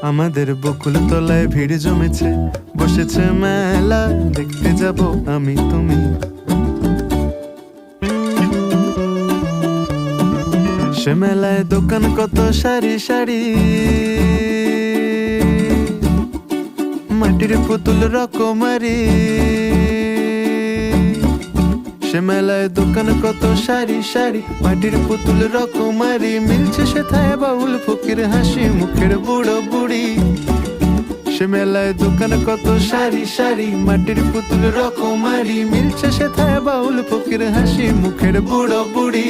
আমাদের বকুল তলায় ভিড় জমেছে, বসেছে মেলা, দেখতে যাব আমি তুমি। সে মেলায় দোকান কত সারি সারি, মাটির পুতুল রকমারি। সে মেলায় দোকান কত সারি সারি, মাটির পুতুল রকমারি। মিলছে সেথায় বাউল ফকির হাসি মুখের বুড়ো বুড়ি। সে মেলায় দোকান কত সারি সারি, মাটির পুতুল রকমারি। মিলছে সেথায় বাউল ফকির হাসি মুখের বুড়ো বুড়ি।